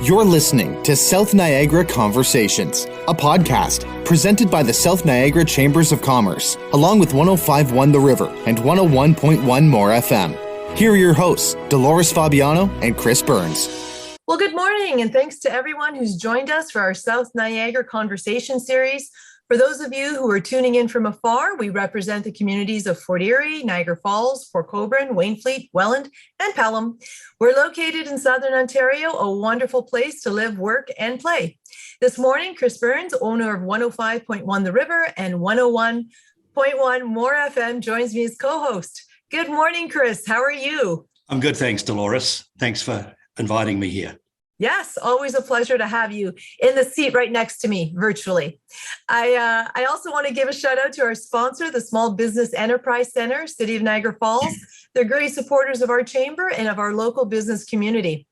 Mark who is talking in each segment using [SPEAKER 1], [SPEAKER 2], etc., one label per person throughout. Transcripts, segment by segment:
[SPEAKER 1] You're listening to South Niagara Conversations, a podcast presented by the South Niagara Chambers of Commerce, along with 105.1 The River and 101.1 More FM. Here are your hosts, Dolores Fabiano and Chris Burns.
[SPEAKER 2] Well, good morning, and thanks to everyone who's joined us for our South Niagara Conversation series. For those of you who are tuning in from afar, we represent the communities of Fort Erie, Niagara Falls, Port Colborne, Wainfleet, Welland, and Pelham. We're located in Southern Ontario, a wonderful place to live, work, and play. This morning, Chris Burns, owner of 105.1 The River and 101.1 More FM, joins me as co-host. Good morning, Chris. How are you?
[SPEAKER 3] I'm good, thanks, Dolores. Thanks for inviting me here.
[SPEAKER 2] Yes, always a pleasure to have you in the seat right next to me virtually. I also want to give a shout out to our sponsor, the Small Business Enterprise Center, City of Niagara Falls. They're great supporters of our chamber and of our local business community.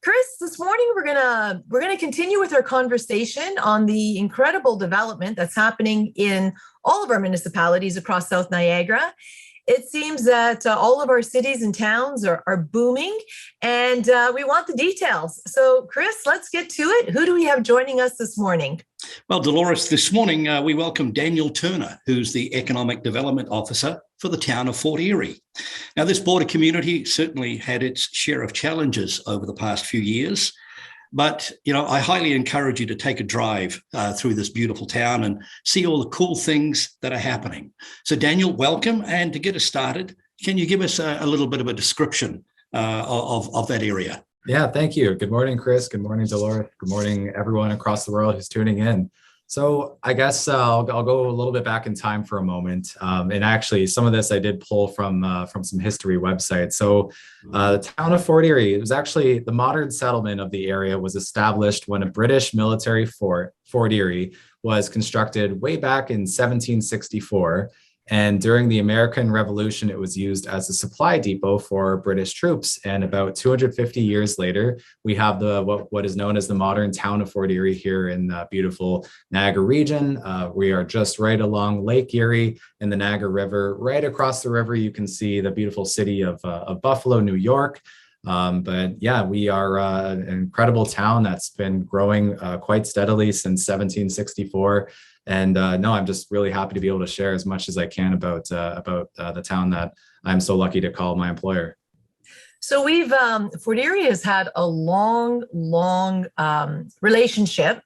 [SPEAKER 2] Chris, this morning we're gonna continue with our conversation on the incredible development that's happening in all of our municipalities across South Niagara. It seems that all of our cities and towns are booming, and we want the details. So, Chris, let's get to it. Who do we have joining us this morning?
[SPEAKER 3] Well, Dolores, this morning we welcome Daniel Turner, who's the Economic Development Officer for the town of Fort Erie. Now, this border community certainly had its share of challenges over the past few years. But, I highly encourage you to take a drive through this beautiful town and see all the cool things that are happening. So, Daniel, welcome. And to get us started, can you give us a little bit of a description of that area?
[SPEAKER 4] Yeah, thank you. Good morning, Chris. Good morning, Dolores. Good morning, everyone across the world who's tuning in. So I guess I'll go a little bit back in time for a moment. And actually, some of this I did pull from some history websites. So the town of Fort Erie, it was actually the modern settlement of the area was established when a British military fort, Fort Erie, was constructed way back in 1764. And during the American Revolution, it was used as a supply depot for British troops. And about 250 years later, we have what is known as the modern town of Fort Erie here in the beautiful Niagara region. We are just right along Lake Erie and the Niagara River. Right across the river, you can see the beautiful city of Buffalo, New York. But yeah, we are an incredible town that's been growing quite steadily since 1764. And no, I'm just really happy to be able to share as much as I can about the town that I'm so lucky to call my employer.
[SPEAKER 2] So Fort Erie has had a long relationship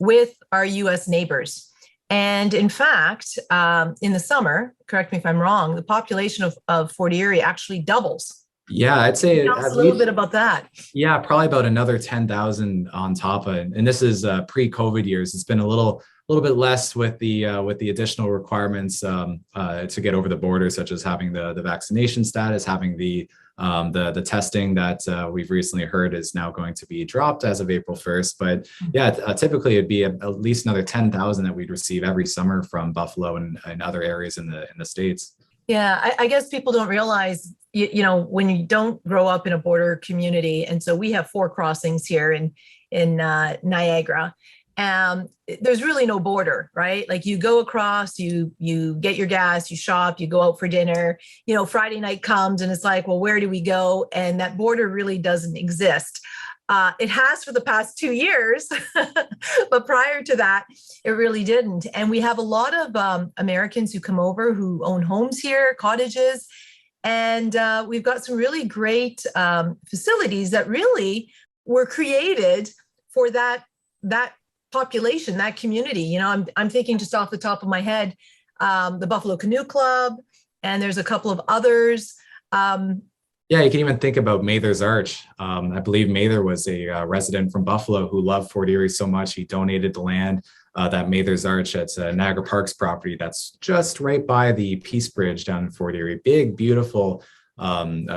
[SPEAKER 2] with our U.S. neighbors. And in fact, in the summer, correct me if I'm wrong, the population of Fort Erie actually doubles.
[SPEAKER 4] Yeah, I'd say
[SPEAKER 2] tell us a little bit about that.
[SPEAKER 4] Yeah, probably about another 10,000 on top of it. And this is pre-COVID years. It's been a little bit less with the additional requirements to get over the border, such as having the vaccination status, having the testing that we've recently heard is now going to be dropped as of April 1st. But yeah, typically it'd be at least another 10,000 that we'd receive every summer from Buffalo and other areas in the States.
[SPEAKER 2] Yeah, I guess people don't realize, when you don't grow up in a border community, and so we have 4 crossings here in Niagara. There's really no border, right? Like you go across, you get your gas, you shop, you go out for dinner, Friday night comes and it's like, well, where do we go? And that border really doesn't exist. It has for the past 2 years, but prior to that, it really didn't. And we have a lot of Americans who come over who own homes here, cottages, and we've got some really great facilities that really were created for that population, that community. I'm thinking just off the top of my head, the Buffalo Canoe Club, and there's a couple of others.
[SPEAKER 4] Yeah, you can even think about Mather's Arch. I believe Mather was a resident from Buffalo who loved Fort Erie so much, he donated the land, that Mather's Arch at Niagara Parks property that's just right by the Peace Bridge down in Fort Erie. Big, beautiful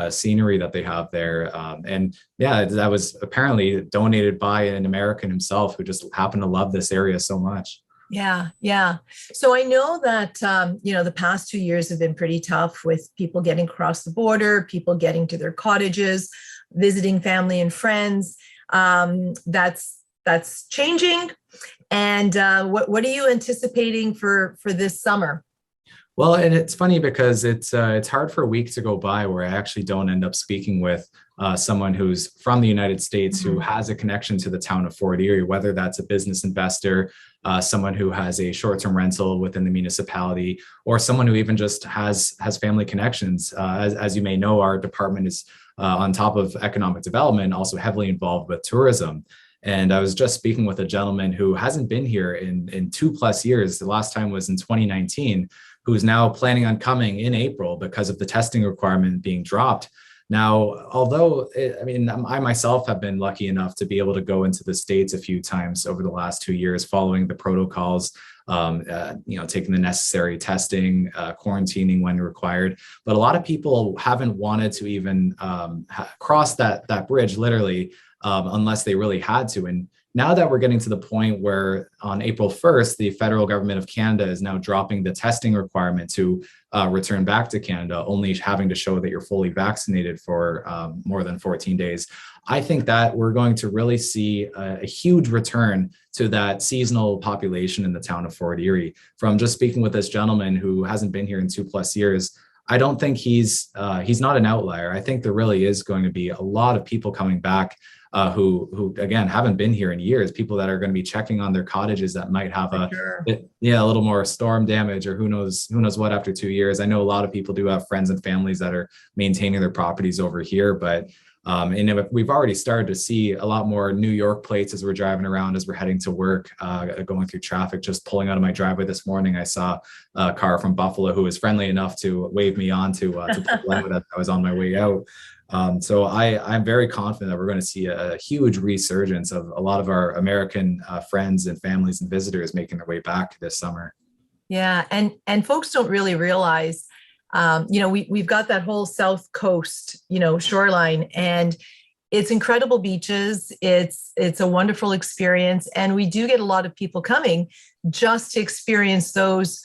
[SPEAKER 4] scenery that they have there. And yeah, that was apparently donated by an American himself who just happened to love this area so much.
[SPEAKER 2] Yeah. So I know that, the past 2 years have been pretty tough with people getting across the border, people getting to their cottages, visiting family and friends. That's changing. And what are you anticipating for this summer?
[SPEAKER 4] Well, and it's funny because it's hard for a week to go by where I actually don't end up speaking with someone who's from the United States who has a connection to the town of Fort Erie, whether that's a business investor, someone who has a short-term rental within the municipality, or someone who even just has family connections. As you may know, our department is on top of economic development, also heavily involved with tourism. And I was just speaking with a gentleman who hasn't been here in 2+ years. The last time was in 2019, who's now planning on coming in April because of the testing requirement being dropped. Now, although, I myself have been lucky enough to be able to go into the States a few times over the last 2 years, following the protocols, taking the necessary testing, quarantining when required. But a lot of people haven't wanted to even cross that bridge, literally, unless they really had to. And now that we're getting to the point where on April 1st, the federal government of Canada is now dropping the testing requirement to return back to Canada, only having to show that you're fully vaccinated for more than 14 days. I think that we're going to really see a huge return to that seasonal population in the town of Fort Erie. From just speaking with this gentleman who hasn't been here in 2+ years, I don't think he's not an outlier. I think there really is going to be a lot of people coming back who again haven't been here in years. People that are going to be checking on their cottages that might have a little more storm damage, or who knows what after 2 years. I know a lot of people do have friends and families that are maintaining their properties over here, but and we've already started to see a lot more New York plates as we're driving around, as we're heading to work, going through traffic. Just pulling out of my driveway this morning, I saw a car from Buffalo who was friendly enough to wave me on to pull out as I was on my way out. So I'm very confident that we're going to see a huge resurgence of a lot of our American friends and families and visitors making their way back this summer.
[SPEAKER 2] Yeah, and folks don't really realize, we've got that whole South Coast, shoreline, and it's incredible beaches. It's a wonderful experience, and we do get a lot of people coming just to experience those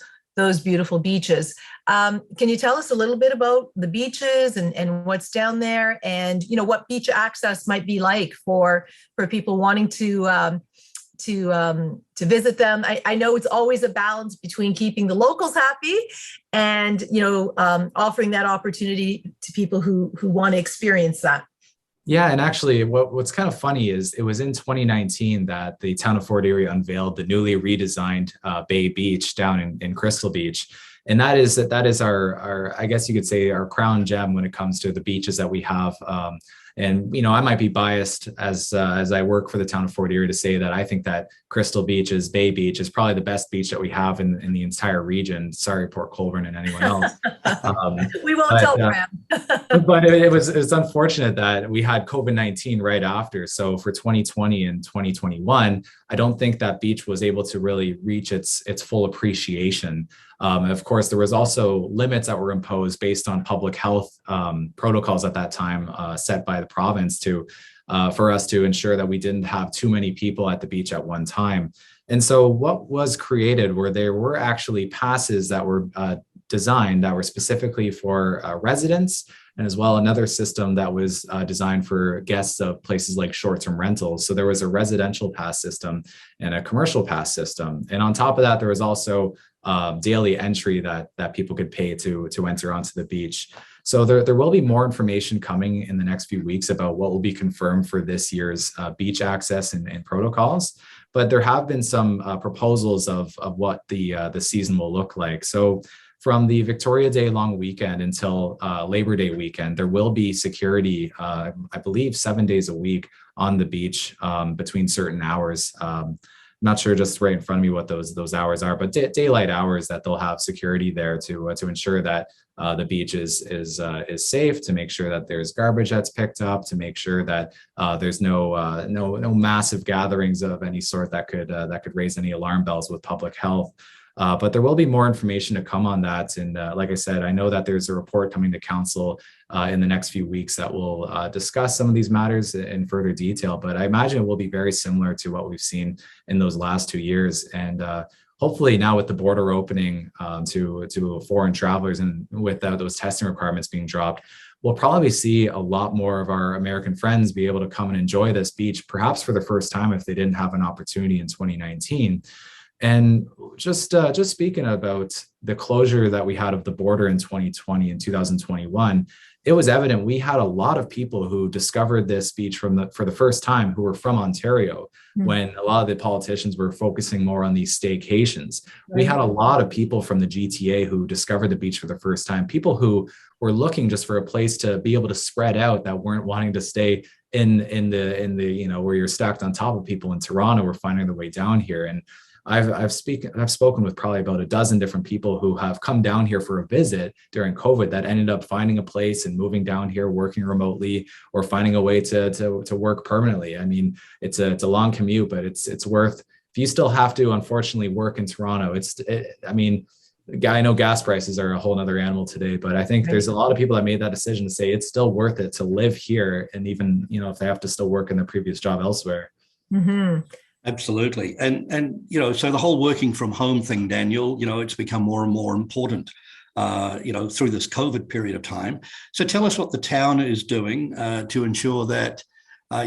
[SPEAKER 2] beautiful beaches. Can you tell us a little bit about the beaches and what's down there, and what beach access might be like for people wanting to visit them? I know it's always a balance between keeping the locals happy and offering that opportunity to people who want to experience that.
[SPEAKER 4] Yeah, and actually, what's kind of funny is it was in 2019 that the town of Fort Erie unveiled the newly redesigned Bay Beach down in Crystal Beach. And that is our I guess you could say, our crown gem when it comes to the beaches that we have. And I might be biased as I work for the town of Fort Erie to say that I think that Crystal Beach, Bay Beach, is probably the best beach that we have in the entire region. Sorry, Port Colborne and anyone else.
[SPEAKER 2] We won't tell Graham.
[SPEAKER 4] But it was unfortunate that we had COVID-19 right after. So for 2020 and 2021, I don't think that beach was able to really reach its full appreciation. Of course, there was also limits that were imposed based on public health protocols at that time, set by the province for us to ensure that we didn't have too many people at the beach at one time. And so what was created were there were actually passes that were designed that were specifically for residents, and as well another system that was designed for guests of places like short-term rentals. So there was a residential pass system and a commercial pass system. And on top of that, there was also daily entry that people could pay to enter onto the beach. So there will be more information coming in the next few weeks about what will be confirmed for this year's beach access and protocols. But there have been some proposals of what the season will look like. So from the Victoria Day long weekend until Labor Day weekend, there will be security, I believe 7 days a week on the beach between certain hours. Not sure just right in front of me what those hours are, but daylight hours that they'll have security there to ensure that the beach is safe, to make sure that there's garbage that's picked up, to make sure that there's no massive gatherings of any sort that could raise any alarm bells with public health. But there will be more information to come on that. And like I said, I know that there's a report coming to council in the next few weeks that will discuss some of these matters in further detail. But I imagine it will be very similar to what we've seen in those last 2 years. And hopefully now with the border opening to foreign travelers, and with those testing requirements being dropped, we'll probably see a lot more of our American friends be able to come and enjoy this beach, perhaps for the first time if they didn't have an opportunity in 2019. And just speaking about the closure that we had of the border in 2020 and 2021, it was evident we had a lot of people who discovered this beach for the first time who were from Ontario, when a lot of the politicians were focusing more on these staycations. We had a lot of people from the GTA who discovered the beach for the first time, people who were looking just for a place to be able to spread out, that weren't wanting to stay in the where you're stacked on top of people in Toronto, were finding their way down here. And I've spoken with probably about a dozen different people who have come down here for a visit during COVID that ended up finding a place and moving down here, working remotely, or finding a way to work permanently. I mean, it's a long commute, but it's worth. If you still have to, unfortunately, work in Toronto, I know gas prices are a whole nother animal today, but I think there's a lot of people that made that decision to say it's still worth it to live here, and even if they have to still work in their previous job elsewhere.
[SPEAKER 2] Mm-hmm.
[SPEAKER 3] Absolutely. And so the whole working from home thing, Daniel, it's become more and more important, through this COVID period of time. So tell us what the town is doing to ensure that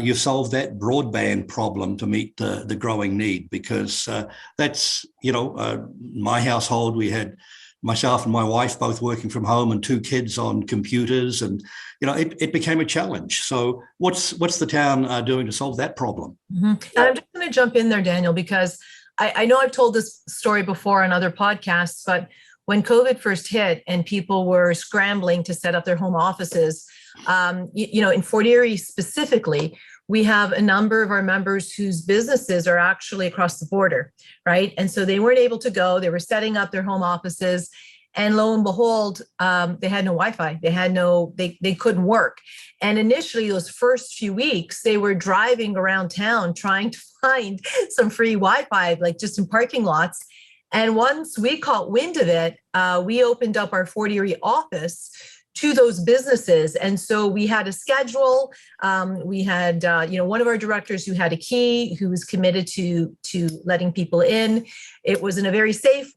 [SPEAKER 3] you've solved that broadband problem to meet the growing need, because that's, my household, we had myself and my wife both working from home and 2 kids on computers, and it became a challenge. So what's the town doing to solve that problem?
[SPEAKER 2] Mm-hmm. And I'm just going to jump in there, Daniel, because I know I've told this story before on other podcasts, but when COVID first hit and people were scrambling to set up their home offices, in Fort Erie specifically, we have a number of our members whose businesses are actually across the border, right? And so they weren't able to go. They were setting up their home offices, and lo and behold, they had no Wi-Fi. They couldn't work. And initially, those first few weeks, they were driving around town trying to find some free Wi-Fi, like just in parking lots. And once we caught wind of it, we opened up our Fort Erie office to those businesses. And so we had a schedule. We had, one of our directors who had a key, who was committed to letting people in. It was in a very safe,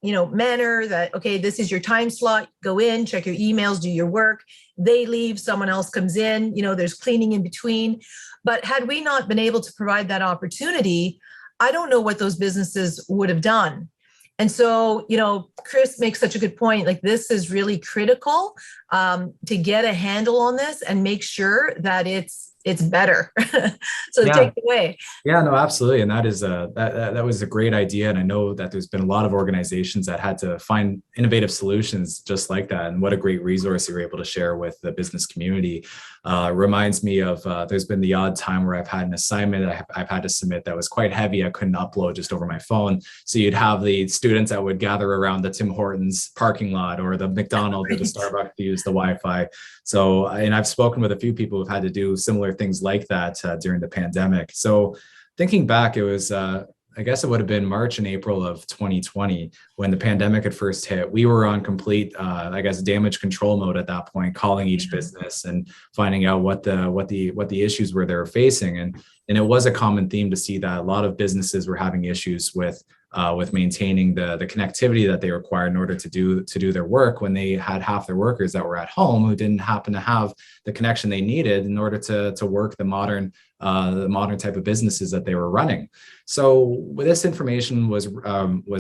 [SPEAKER 2] manner that, okay, this is your time slot, go in, check your emails, do your work. They leave, someone else comes in, there's cleaning in between. But had we not been able to provide that opportunity, I don't know what those businesses would have done. And so, Chris makes such a good point. Like, this is really critical to get a handle on this and make sure that it's better. So take it away.
[SPEAKER 4] Yeah, no, absolutely. And that is that was a great idea. And I know that there's been a lot of organizations that had to find innovative solutions just like that. And what a great resource you were able to share with the business community. Reminds me of there's been the odd time where I've had an assignment that I've had to submit that was quite heavy. I couldn't upload just over my phone. So you'd have the students that would gather around the Tim Hortons parking lot or the McDonald's or the Starbucks to use the Wi-Fi. So, and I've spoken with a few people who've had to do similar things like that during the pandemic. So thinking back, it was, I guess it would have been March and April of 2020 when the pandemic had first hit. We were on complete, damage control mode at that point, calling each business and finding out what the issues were they were facing. And it was a common theme to see that a lot of businesses were having issues with maintaining the connectivity that they required in order to do their work, when they had half their workers that were at home who didn't happen to have the connection they needed in order to work the modern type of businesses that they were running. So this information was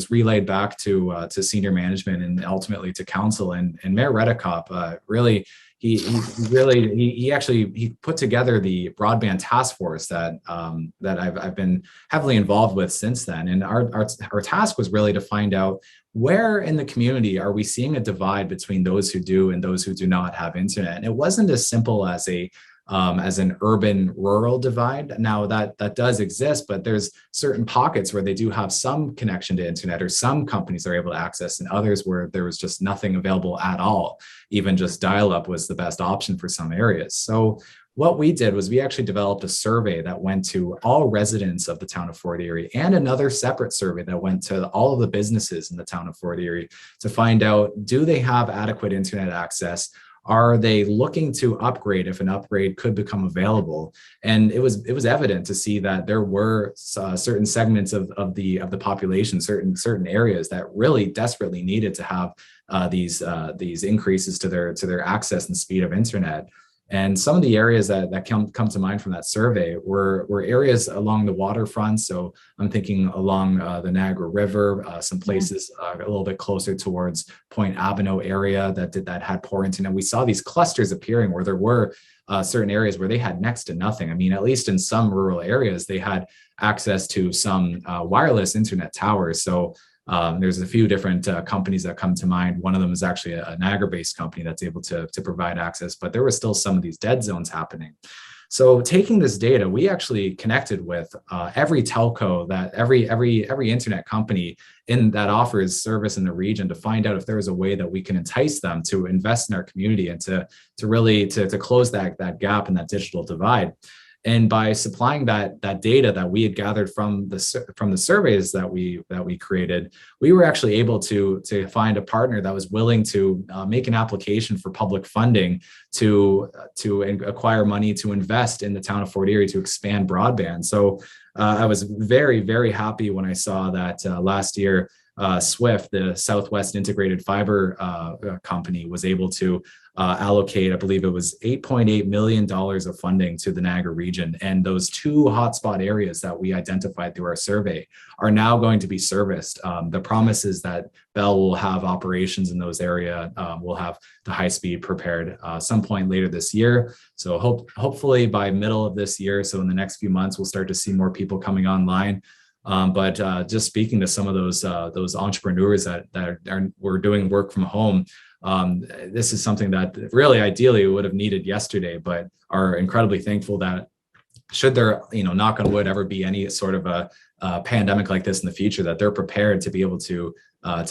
[SPEAKER 4] relayed back to senior management and ultimately to council, and Mayor Redekop really. He actually put together the broadband task force that I've been heavily involved with since then. And our task was really to find out where in the community are we seeing a divide between those who do and those who do not have internet. And it wasn't as simple as an urban rural divide. Now that does exist, but there's certain pockets where they do have some connection to internet, or some companies are able to access, and others where there was just nothing available at all. Even just dial-up was the best option for some areas. So what we did was we actually developed a survey that went to all residents of the town of Fort Erie, and another separate survey that went to all of the businesses in the town of Fort Erie to find out, do they have adequate internet access? Are they looking to upgrade if an upgrade could become available? And it was evident to see that there were certain segments of the population, certain areas that really desperately needed to have these increases to their access and speed of internet. And some of the areas that come to mind from that survey were areas along the waterfront. So I'm thinking along the Niagara River, some places a little bit closer towards Point Abino area that had poor internet. We saw these clusters appearing where there were certain areas where they had next to nothing. I mean, at least in some rural areas, they had access to some wireless internet towers. So there's a few different companies that come to mind. One of them is actually a Niagara-based company that's able to provide access, but there were still some of these dead zones happening. So taking this data, we actually connected with every telco, that every internet company that offers service in the region, to find out if there was a way that we can entice them to invest in our community and to really close that gap and that digital divide. And by supplying that data that we had gathered from the surveys that we created, we were actually able to find a partner that was willing to make an application for public funding to acquire money to invest in the town of Fort Erie to expand broadband. So I was very, very happy when I saw that last year SWIFT, the Southwest Integrated Fiber Company, was able to allocate, I believe it was $8.8 million of funding to the Niagara region. And those two hotspot areas that we identified through our survey are now going to be serviced. The promise is that Bell will have operations in those areas. We'll have the high speed prepared some point later this year. So hopefully by middle of this year, so in the next few months, we'll start to see more people coming online. But just speaking to some of those entrepreneurs that were doing work from home, this is something that really ideally would have needed yesterday, but are incredibly thankful that should there, knock on wood, ever be any sort of a pandemic like this in the future, that they're prepared to be able to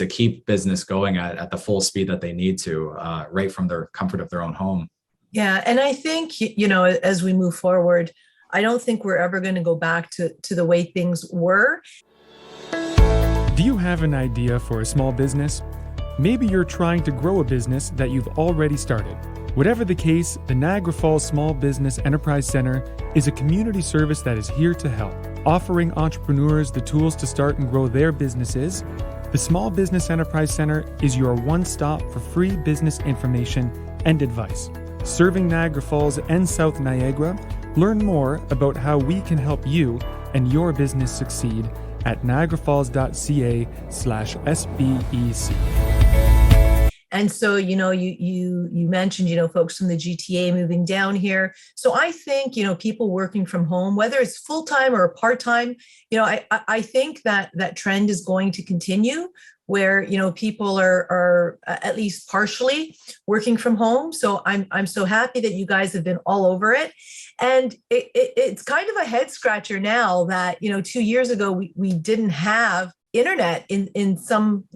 [SPEAKER 4] keep business going at the full speed that they need to, right from their comfort of their own home.
[SPEAKER 2] Yeah, and I think, as we move forward, I don't think we're ever going to go back to the way things were.
[SPEAKER 5] Do you have an idea for a small business? Maybe you're trying to grow a business that you've already started. Whatever the case, the Niagara Falls Small Business Enterprise Center is a community service that is here to help, offering entrepreneurs the tools to start and grow their businesses. The Small Business Enterprise Center is your one-stop for free business information and advice. Serving Niagara Falls and South Niagara, learn more about how we can help you and your business succeed at niagarafalls.ca/SBEC.
[SPEAKER 2] And so, you mentioned, folks from the GTA moving down here. So I think, people working from home, whether it's full-time or part-time, I think that trend is going to continue, where, people are at least partially working from home. So I'm so happy that you guys have been all over it. And it's kind of a head scratcher now that, 2 years ago, we didn't have internet in some,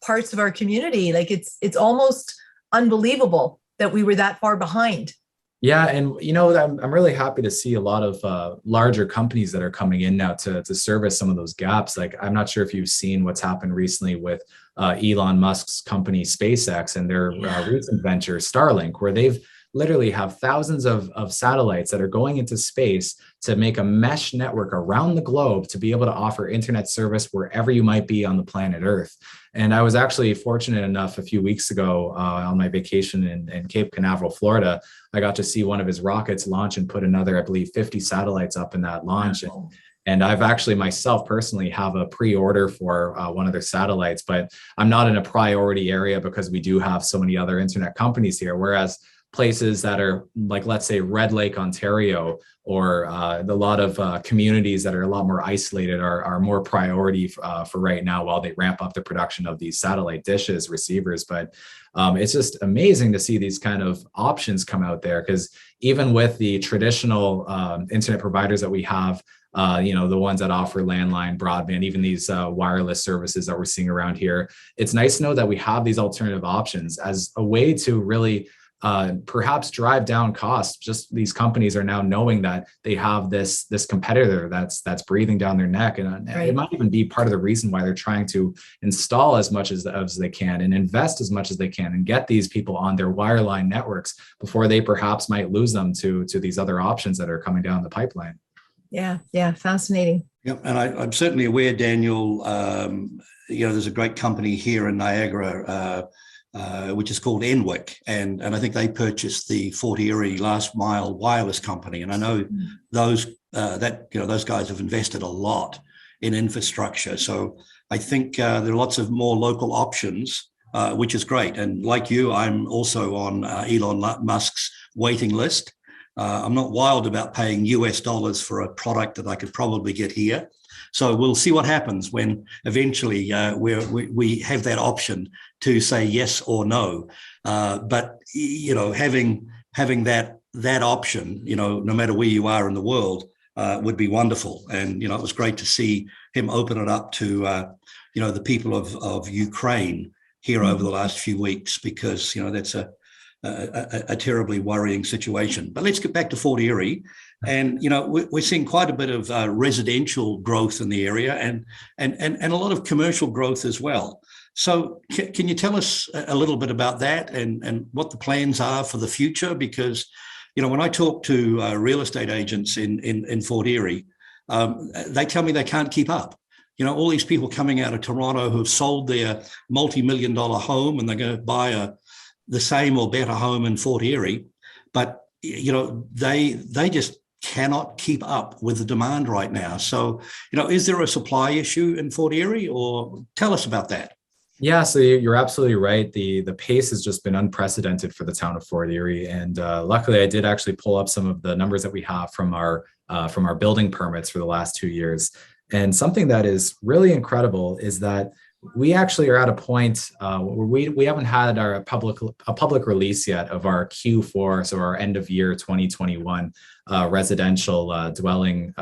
[SPEAKER 2] parts of our community. Like it's almost unbelievable that we were that far behind.
[SPEAKER 4] Yeah. And, I'm really happy to see a lot of larger companies that are coming in now to service some of those gaps. Like, I'm not sure if you've seen what's happened recently with Elon Musk's company, SpaceX, and their recent venture, Starlink, where they've literally have thousands of satellites that are going into space to make a mesh network around the globe to be able to offer internet service wherever you might be on the planet Earth. And I was actually fortunate enough a few weeks ago on my vacation in Cape Canaveral, Florida. I got to see one of his rockets launch and put another, I believe, 50 satellites up in that launch.
[SPEAKER 2] Wow.
[SPEAKER 4] And I've actually myself personally have a pre-order for one of their satellites, but I'm not in a priority area because we do have so many other internet companies here. Whereas places that are like, let's say, Red Lake, Ontario, or a lot of communities that are a lot more isolated are more priority for right now while they ramp up the production of these satellite dishes, receivers. But it's just amazing to see these kind of options come out there, because even with the traditional internet providers that we have, the ones that offer landline, broadband, even these wireless services that we're seeing around here, it's nice to know that we have these alternative options as a way to really perhaps drive down costs. Just these companies are now knowing that they have this competitor that's breathing down their neck, and
[SPEAKER 2] Right.
[SPEAKER 4] It might even be part of the reason why they're trying to install as much as they can and invest as much as they can and get these people on their wireline networks before they perhaps might lose them to these other options that are coming down the pipeline.
[SPEAKER 2] Yeah, fascinating.
[SPEAKER 3] Yep, and I'm certainly aware, Daniel, there's a great company here in Niagara which is called Enwick, and I think they purchased the Fort Erie Last Mile Wireless Company, and I know those those guys have invested a lot in infrastructure. So I think there are lots of more local options, which is great. And like you, I'm also on Elon Musk's waiting list. I'm not wild about paying US dollars for a product that I could probably get here. So we'll see what happens when eventually we have that option to say yes or no. But having that option, no matter where you are in the world, would be wonderful. And it was great to see him open it up to the people of Ukraine here over the last few weeks, because that's a terribly worrying situation. But let's get back to Fort Erie. And, we're seeing quite a bit of residential growth in the area and a lot of commercial growth as well. So can you tell us a little bit about that and what the plans are for the future? Because, when I talk to real estate agents in Fort Erie, they tell me they can't keep up. All these people coming out of Toronto who have sold their multi-million-dollar home and they're going to buy the same or better home in Fort Erie, but they just cannot keep up with the demand right now. So, is there a supply issue in Fort Erie, or tell us about that?
[SPEAKER 4] Yeah, so you're absolutely right. The pace has just been unprecedented for the town of Fort Erie, and luckily, I did actually pull up some of the numbers that we have from our building permits for the last 2 years. And something that is really incredible is that we actually are at a point where we haven't had a public release yet of our Q4, so our end of year 2021 residential dwelling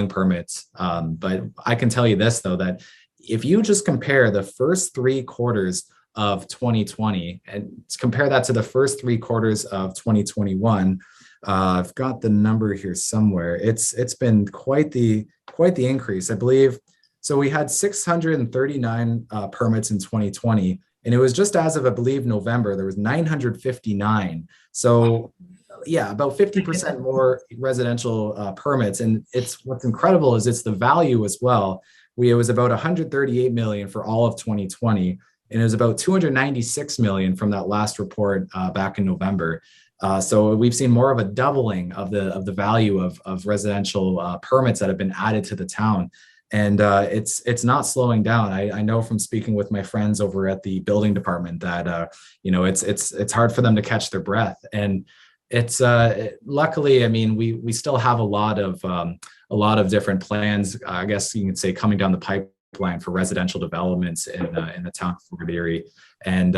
[SPEAKER 4] permits. But I can tell you this though, that if you just compare the first 3 quarters of 2020 and compare that to the first 3 quarters of 2021, I've got the number here somewhere. It's been quite the increase, I believe. So we had 639 permits in 2020, and it was just as of, I believe, November, there was 959. So yeah, about 50% more residential permits. And what's incredible is it's the value as well. It was about 138 million for all of 2020, and it was about 296 million from that last report back in November. So we've seen more of a doubling of the value of residential permits that have been added to the town. And it's not slowing down. I know from speaking with my friends over at the building department that it's hard for them to catch their breath. And it's luckily, I mean, we still have a lot of different plans. I guess you could say coming down the pipeline for residential developments in the town of Fort Erie, and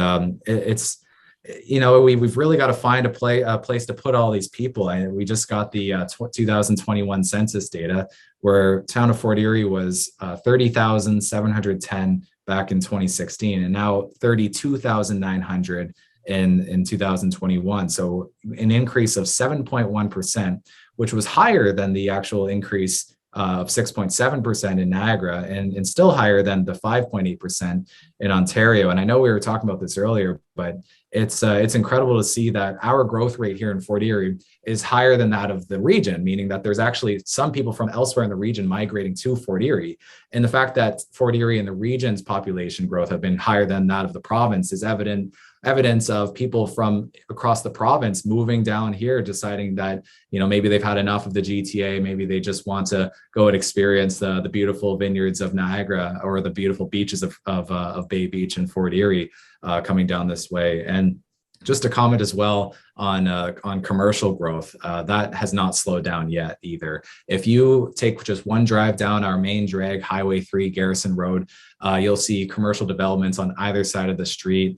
[SPEAKER 4] we've really got to find a place to put all these people. And we just got the 2021 census data, where town of Fort Erie was 30,710 back in 2016, and now 32,900 in 2021. So an increase of 7.1%, which was higher than the actual increase of 6.7% in Niagara, and still higher than the 5.8% in Ontario. And I know we were talking about this earlier, but it's incredible to see that our growth rate here in Fort Erie is higher than that of the region, meaning that there's actually some people from elsewhere in the region migrating to Fort Erie. And the fact that Fort Erie and the region's population growth have been higher than that of the province is evidence of people from across the province moving down here, deciding that, maybe they've had enough of the GTA. Maybe they just want to go and experience the beautiful vineyards of Niagara or the beautiful beaches of Bay Beach and Fort Erie coming down this way. And just to comment as well on commercial growth, that has not slowed down yet either. If you take just one drive down our main drag, Highway 3 Garrison Road, you'll see commercial developments on either side of the street.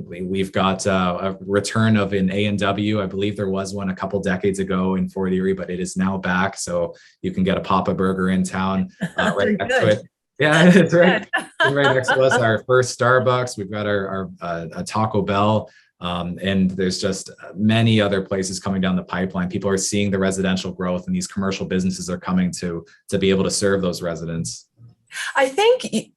[SPEAKER 4] We've got a return of an A&W. I believe there was one a couple decades ago in Fort Erie, but it is now back. So you can get a Papa Burger in town right next to it. Yeah, it's right next to us. Our first Starbucks. We've got our Taco Bell. And there's just many other places coming down the pipeline. People are seeing the residential growth, and these commercial businesses are coming to be able to serve those residents.
[SPEAKER 2] I think,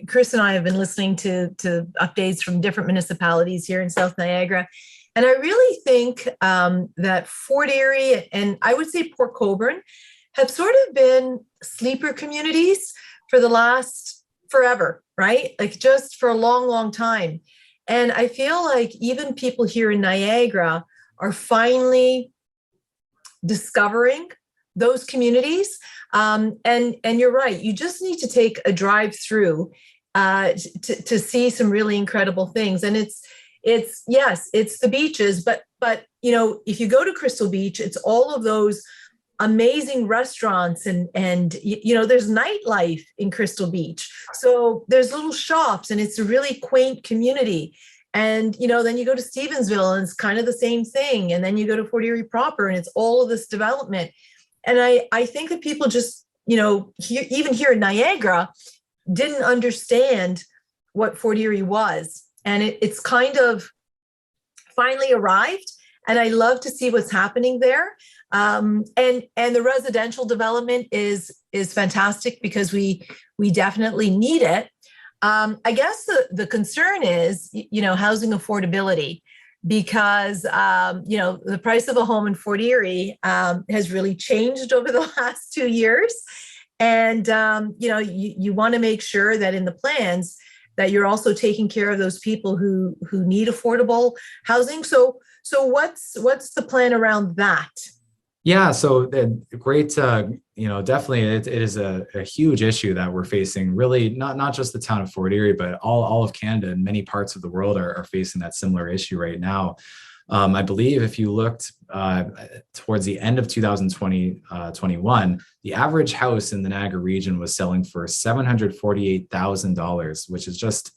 [SPEAKER 2] Chris and I have been listening to updates from different municipalities here in South Niagara. And I really think that Fort Erie and I would say Port Colborne have sort of been sleeper communities for the last forever, right? Like just for a long, long time. And I feel like even people here in Niagara are finally discovering those communities. And you're right, you just need to take a drive through to see some really incredible things. And it's yes, it's the beaches, but if you go to Crystal Beach, it's all of those amazing restaurants and there's nightlife in Crystal Beach. So there's little shops and it's a really quaint community. And then you go to Stevensville and it's kind of the same thing. And then you go to Fort Erie proper and it's all of this development. And I think that people just, even here in Niagara, didn't understand what Fort Erie was. And it's kind of finally arrived. And I love to see what's happening there. And the residential development is fantastic because we definitely need it. I guess the concern is, housing affordability, because, the price of a home in Fort Erie has really changed over the last 2 years. And, you want to make sure that in the plans that you're also taking care of those people who need affordable housing. So what's the plan around that?
[SPEAKER 4] Yeah, so great. Definitely, it is a huge issue that we're facing. Really, not just the town of Fort Erie, but all of Canada and many parts of the world are facing that similar issue right now. I believe if you looked towards the end of 2021, the average house in the Niagara region was selling for $748,000, which is just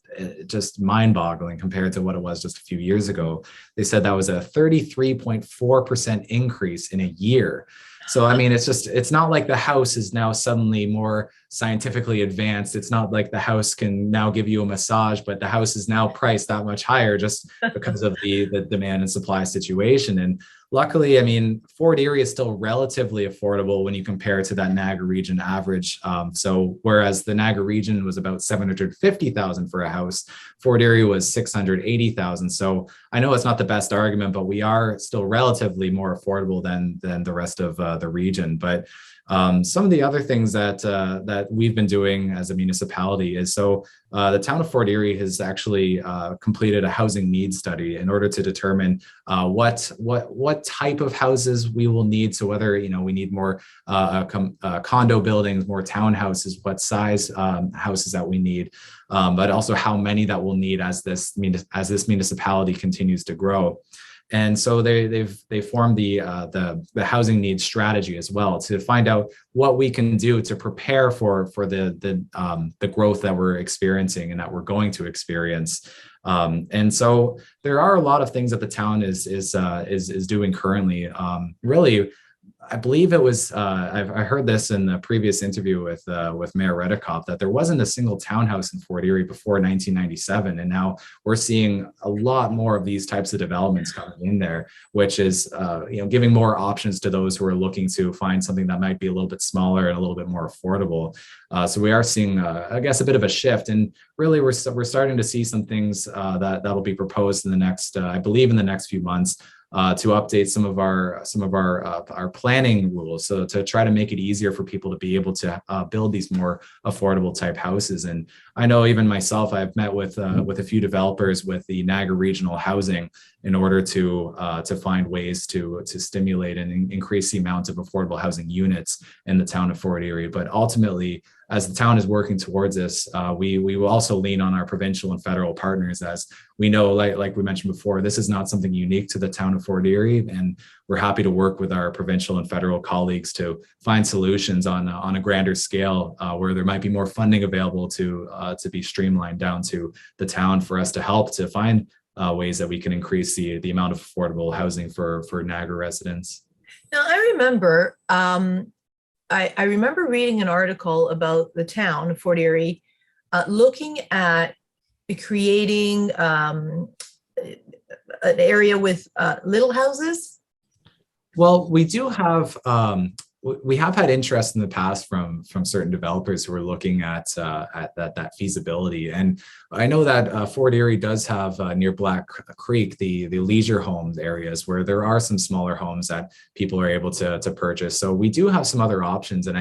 [SPEAKER 4] mind-boggling compared to what it was just a few years ago. They said that was a 33.4% increase in a year. So, I mean, it's not like the house is now suddenly more scientifically advanced. It's not like the house can now give you a massage, but the house is now priced that much higher just because of the demand and supply situation. And luckily, I mean, Fort Erie is still relatively affordable when you compare to that Niagara region average. So whereas the Niagara region was about $750,000 for a house, Fort Erie was $680,000. So I know it's not the best argument, but we are still relatively more affordable than the rest of the region. But some of the other things that we've been doing as a municipality is the town of Fort Erie has actually completed a housing needs study in order to determine what type of houses we will need. So whether we need more condo buildings, more townhouses, what size houses that we need, but also how many that we'll need as this municipality continues to grow. And so they formed the housing needs strategy as well to find out what we can do to prepare for the growth that we're experiencing and that we're going to experience. And so there are a lot of things that the town is doing currently. Really, I believe it was, I heard this in the previous interview with Mayor Redekop, that there wasn't a single townhouse in Fort Erie before 1997. And now we're seeing a lot more of these types of developments coming in there, which is, giving more options to those who are looking to find something that might be a little bit smaller and a little bit more affordable. So we are seeing, I guess, a bit of a shift. And really, we're starting to see some things that'll be proposed in the next, I believe in the next few months, to update some of our planning rules, so to try to make it easier for people to be able to build these more affordable type houses. And I know even myself, I've met with a few developers with the Niagara Regional Housing in order to find ways to stimulate and increase the amount of affordable housing units in the town of Fort Erie. But ultimately, as the town is working towards this, we will also lean on our provincial and federal partners, as we know, like we mentioned before, this is not something unique to the town of Fort Erie, and we're happy to work with our provincial and federal colleagues to find solutions on a grander scale, where there might be more funding available to be streamlined down to the town for us to help to find ways that we can increase the amount of affordable housing for Niagara residents.
[SPEAKER 2] Now, I remember. I remember reading an article about the town of Fort Erie looking at creating an area with little houses.
[SPEAKER 4] Well, we do have we have had interest in the past from certain developers who are looking at that feasibility. And I know that Fort Erie does have near Black Creek the leisure homes areas where there are some smaller homes that people are able to purchase. So we do have some other options. And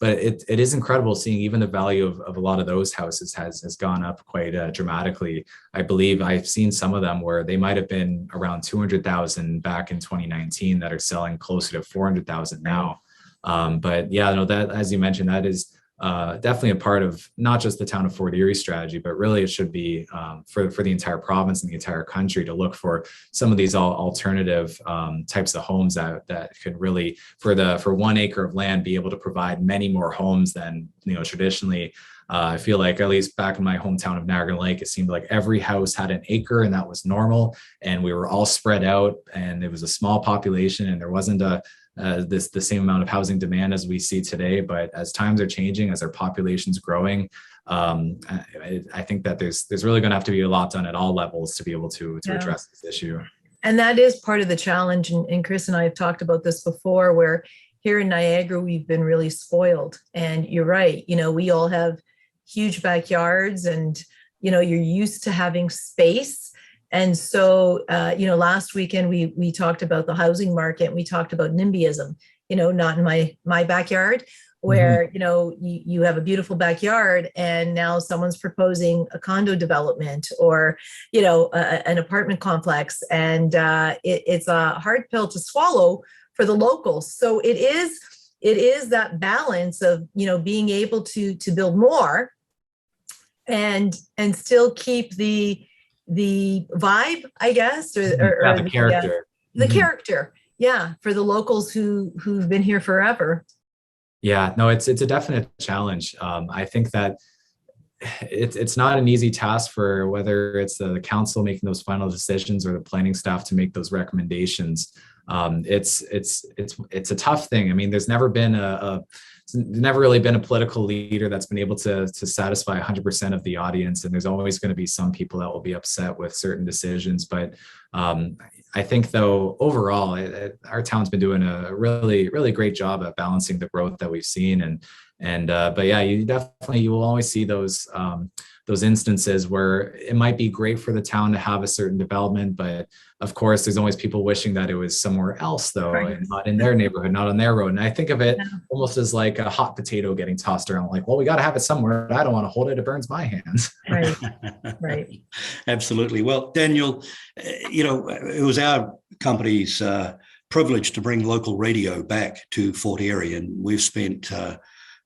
[SPEAKER 4] but it is incredible seeing even the value of a lot of those houses has gone up quite dramatically. I believe I've seen some of them where they might have been around 200,000 back in 2019 that are selling closer to 400,000 now. But yeah, no, that, as you mentioned, that is definitely a part of not just the town of Fort Erie strategy, but really it should be for the entire province and the entire country to look for some of these alternative types of homes that could really, for 1 acre of land, be able to provide many more homes than, traditionally. I feel like, at least back in my hometown of Niagara Lake, it seemed like every house had an acre and that was normal. And we were all spread out and it was a small population and there wasn't the same amount of housing demand as we see today. But as times are changing, as our population's growing, I think that there's really going to have to be a lot done at all levels to be able to address this issue.
[SPEAKER 2] And that is part of the challenge. And Chris and I have talked about this before, where here in Niagara, we've been really spoiled. And you're right, we all have huge backyards and, you're used to having space. And so, last weekend, we talked about the housing market. We talked about NIMBYism, not in my backyard, where, you have a beautiful backyard and now someone's proposing a condo development or, an apartment complex. And it's a hard pill to swallow for the locals. So it is that balance of, being able to build more and still keep the vibe, I guess, or
[SPEAKER 4] the character.
[SPEAKER 2] The character, for the locals who've been here forever.
[SPEAKER 4] Yeah, no, it's a definite challenge. I think that it's not an easy task for whether it's the council making those final decisions or the planning staff to make those recommendations. It's a tough thing. I mean, there's never really been a political leader that's been able to satisfy 100% of the audience. And there's always going to be some people that will be upset with certain decisions. But I think, though, overall, our town's been doing a really, really great job at balancing the growth that we've seen. But yeah, you will always see those instances where it might be great for the town to have a certain development, but of course there's always people wishing that it was somewhere else though, right, and not in their neighborhood, not on their road. And I think of it almost as like a hot potato getting tossed around, like, well, we got to have it somewhere. I don't want to hold it. It burns my hands.
[SPEAKER 2] Right.
[SPEAKER 3] Absolutely. Well, Daniel, it was our company's privilege to bring local radio back to Fort Erie, and we've spent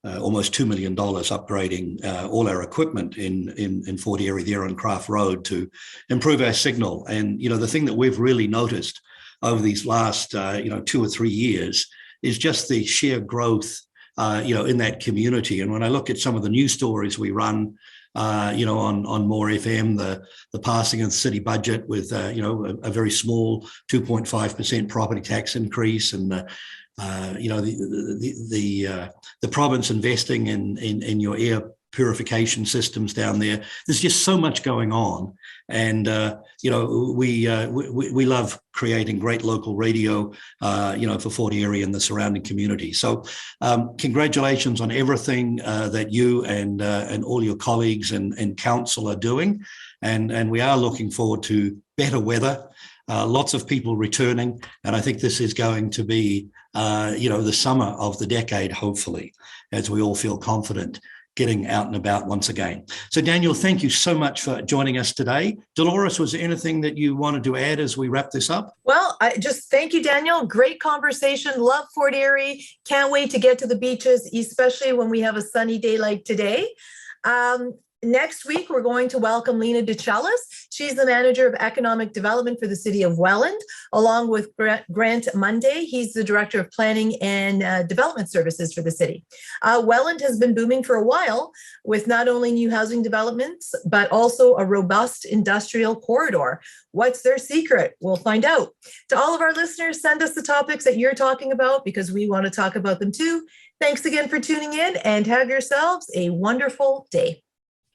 [SPEAKER 3] almost $2 million upgrading all our equipment in Fort Erie there on Craft Road to improve our signal. And, the thing that we've really noticed over these last, 2 or 3 years is just the sheer growth, in that community. And when I look at some of the news stories we run, on More FM, the passing of the city budget with, a very small 2.5% property tax increase, and the province investing in your air purification systems down there. There's just so much going on, and we love creating great local radio, for Fort Erie and the surrounding community. So, congratulations on everything that you and all your colleagues and council are doing, and we are looking forward to better weather. Lots of people returning, and I think this is going to be, the summer of the decade, hopefully, as we all feel confident getting out and about once again. So, Daniel, thank you so much for joining us today. Dolores, was there anything that you wanted to add as we wrap this up?
[SPEAKER 2] Well, I just thank you, Daniel. Great conversation. Love Fort Erie. Can't wait to get to the beaches, especially when we have a sunny day like today. Next week, we're going to welcome Lena DeChellis. She's the manager of economic development for the city of Welland, along with Grant Monday. He's the director of planning and development services for the city. Welland has been booming for a while with not only new housing developments, but also a robust industrial corridor. What's their secret? We'll find out. To all of our listeners, send us the topics that you're talking about because we want to talk about them too. Thanks again for tuning in and have yourselves a wonderful day.